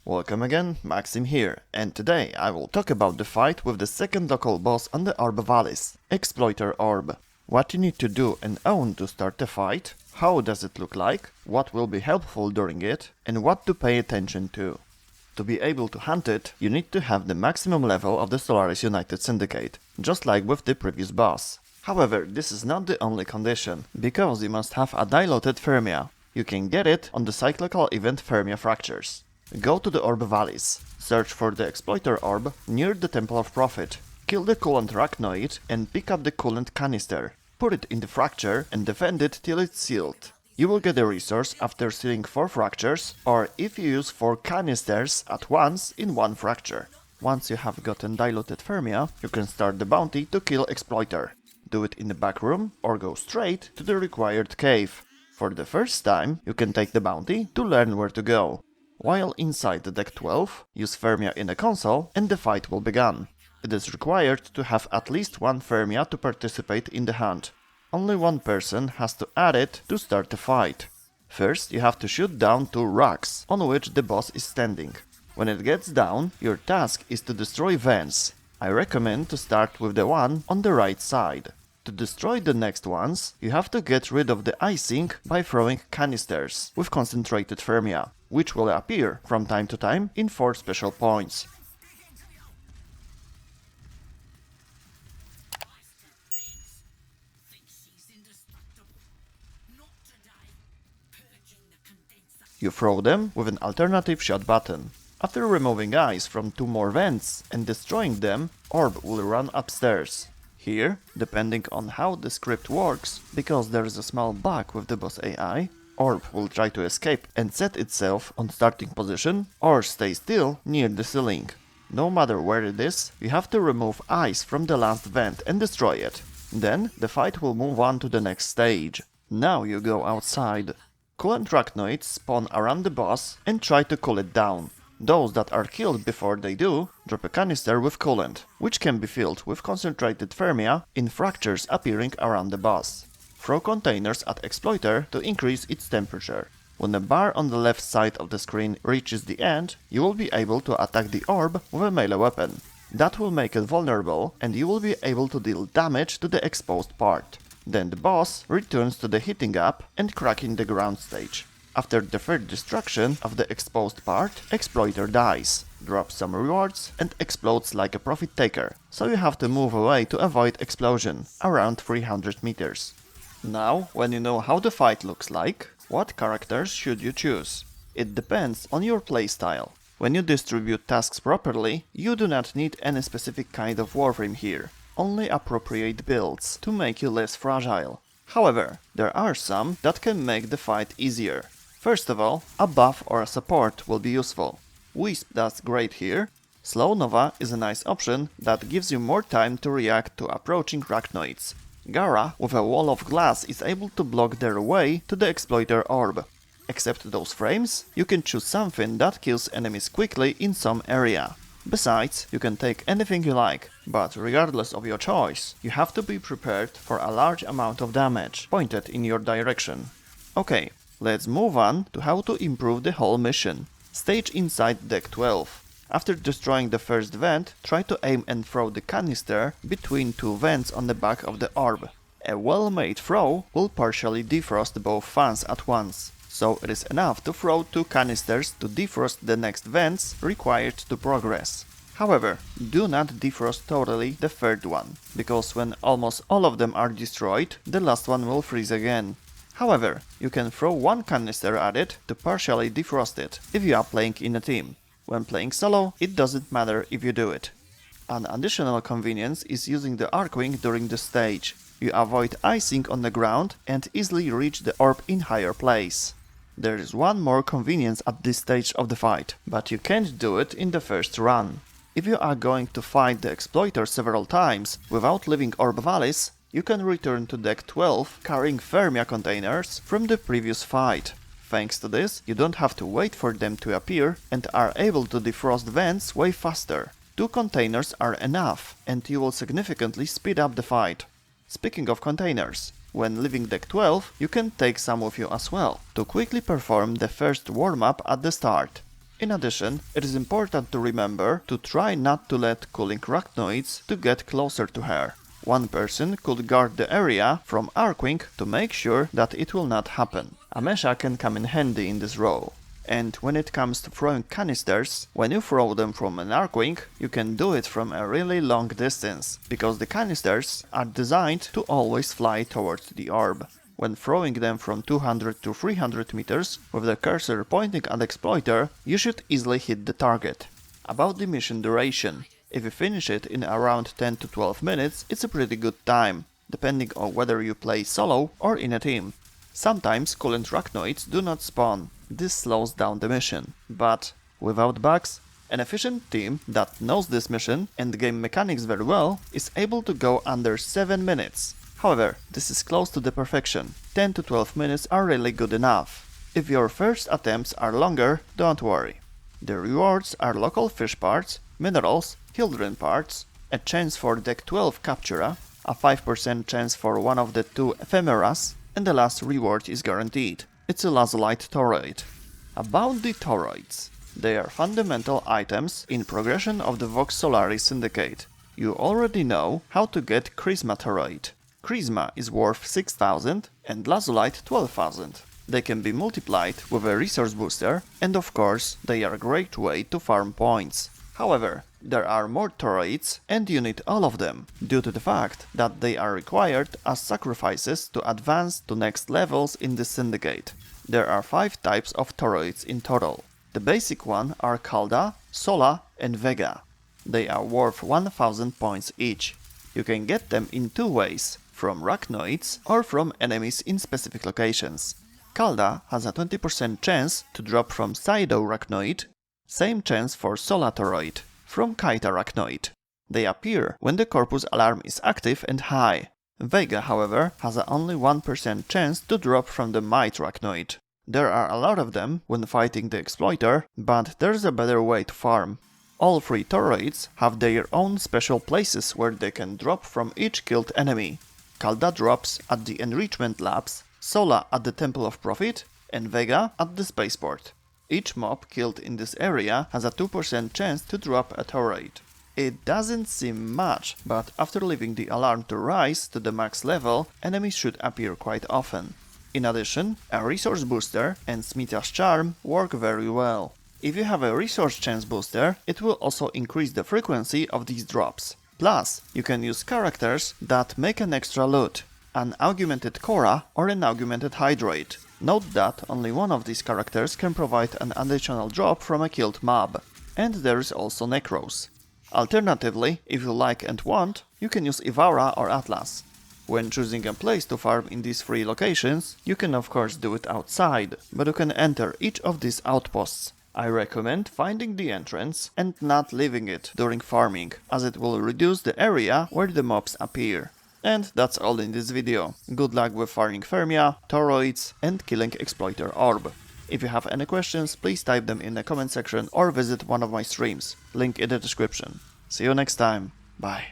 Welcome again, Maxim here, and today I will talk about the fight with the second local boss on the Orb Valleys, Exploiter Orb. What you need to do and own to start the fight, how does it look like, what will be helpful during it, and what to pay attention to. To be able to hunt it, you need to have the maximum level of the Solaris United Syndicate, just like with the previous boss. However, this is not the only condition, because you must have a diluted Thermia. You can get it on the cyclical event Thermia Fractures. Go to the Orb Valleys, search for the Exploiter Orb near the Temple of Profit, kill the coolant arachnoid and pick up the coolant canister. Put it in the fracture and defend it till it's sealed. You will get a resource after sealing 4 fractures, or if you use 4 canisters at once in one fracture. Once you have gotten diluted Thermia, you can start the bounty to kill Exploiter. Do it in the back room or go straight to the required cave. For the first time, you can take the bounty to learn where to go. While inside the deck 12, use Thermia in a console and the fight will begin. It is required to have at least 1 Thermia to participate in the hunt. Only one person has to add it to start the fight. First, you have to shoot down 2 rocks on which the boss is standing. When it gets down, your task is to destroy vents. I recommend to start with the one on the right side. To destroy the next ones, you have to get rid of the icing by throwing canisters with concentrated Thermia, which will appear from time to time in 4 special points. You throw them with an alternative shot button. After removing ice from 2 more vents and destroying them, Orb will run upstairs. Here, depending on how the script works, because there is a small bug with the boss AI, Orb will try to escape and set itself on starting position or stay still near the ceiling. No matter where it is, you have to remove ice from the last vent and destroy it. Then the fight will move on to the next stage. Now you go outside. Coolant arachnoids spawn around the boss and try to cool it down. Those that are killed before they do, drop a canister with coolant, which can be filled with concentrated Thermia in fractures appearing around the boss. Throw containers at Exploiter to increase its temperature. When the bar on the left side of the screen reaches the end, you will be able to attack the orb with a melee weapon. That will make it vulnerable and you will be able to deal damage to the exposed part. Then the boss returns to the heating up and cracking the ground stage. After the third destruction of the exposed part, Exploiter dies, drops some rewards and explodes like a profit taker, so you have to move away to avoid explosion, around 300 meters. Now, when you know how the fight looks like, what characters should you choose? It depends on your playstyle. When you distribute tasks properly, you do not need any specific kind of Warframe here, only appropriate builds to make you less fragile. However, there are some that can make the fight easier. First of all, a buff or a support will be useful. Wisp does great here. Slow Nova is a nice option that gives you more time to react to approaching arachnoids. Gara with a wall of glass is able to block their way to the Exploiter Orb. Except those frames, you can choose something that kills enemies quickly in some area. Besides, you can take anything you like, but regardless of your choice, you have to be prepared for a large amount of damage pointed in your direction. Okay. Let's move on to how to improve the whole mission. Stage inside deck 12. After destroying the first vent, try to aim and throw the canister between 2 vents on the back of the orb. A well-made throw will partially defrost both fans at once, so it is enough to throw 2 canisters to defrost the next vents required to progress. However, do not defrost totally the third one, because when almost all of them are destroyed, the last one will freeze again. However, you can throw 1 canister at it to partially defrost it, if you are playing in a team. When playing solo, it doesn't matter if you do it. An additional convenience is using the Archwing during the stage. You avoid icing on the ground and easily reach the orb in higher place. There is one more convenience at this stage of the fight, but you can't do it in the first run. If you are going to fight the Exploiter several times without leaving Orb Valleys, you can return to deck 12 carrying Thermia containers from the previous fight. Thanks to this, you don't have to wait for them to appear and are able to defrost vents way faster. 2 containers are enough, and you will significantly speed up the fight. Speaking of containers, when leaving deck 12, you can take some with you as well, to quickly perform the first warm-up at the start. In addition, it is important to remember to try not to let cooling arachnoids to get closer to her. One person could guard the area from arcing to make sure that it will not happen. A mecha can come in handy in this role. And when it comes to throwing canisters, when you throw them from an arcing, you can do it from a really long distance, because the canisters are designed to always fly towards the orb. When throwing them from 200 to 300 meters, with the cursor pointing at Exploiter, you should easily hit the target. About the mission duration. If you finish it in around 10 to 12 minutes, it's a pretty good time, depending on whether you play solo or in a team. Sometimes coolant arachnoids do not spawn. This slows down the mission, but without bugs, an efficient team that knows this mission and game mechanics very well is able to go under 7 minutes. However, this is close to the perfection. 10 to 12 minutes are really good enough. If your first attempts are longer, don't worry. The rewards are local fish parts, minerals, Hildren parts, a chance for Deck 12 Captura, a 5% chance for one of the 2 ephemeras, and the last reward is guaranteed. It's a lazulite toroid. About the toroids. They are fundamental items in progression of the Vox Solari Syndicate. You already know how to get Charisma toroid. Charisma is worth 6000 and lazulite 12,000. They can be multiplied with a resource booster, and of course they are a great way to farm points. However, there are more toroids and you need all of them, due to the fact that they are required as sacrifices to advance to next levels in the syndicate. There are 5 types of toroids in total. The basic one are Calda, Sola and Vega. They are worth 1000 points each. You can get them in 2 ways, from arachnoids or from enemies in specific locations. Calda has a 20% chance to drop from Saido arachnoid, same chance for Sola toroid, from Kite arachnoid. They appear when the corpus alarm is active and high. Vega, however, has a only 1% chance to drop from the Might arachnoid. There are a lot of them when fighting the Exploiter, but there's a better way to farm. All 3 toroids have their own special places where they can drop from each killed enemy. Calda drops at the Enrichment Labs, Sola at the Temple of Profit, and Vega at the Spaceport. Each mob killed in this area has a 2% chance to drop a toroid. It doesn't seem much, but after leaving the alarm to rise to the max level, enemies should appear quite often. In addition, a resource booster and Smitha's Charm work very well. If you have a resource chance booster, it will also increase the frequency of these drops. Plus, you can use characters that make an extra loot, an augmented Korra or an augmented Hydroid. Note that only one of these characters can provide an additional drop from a killed mob. And there is also Necros. Alternatively, if you like and want, you can use Ivara or Atlas. When choosing a place to farm in these 3 locations, you can of course do it outside, but you can enter each of these outposts. I recommend finding the entrance and not leaving it during farming, as it will reduce the area where the mobs appear. And that's all in this video. Good luck with farming Thermia, Toroids and killing Exploiter Orb. If you have any questions, please type them in the comment section or visit one of my streams. Link in the description. See you next time. Bye.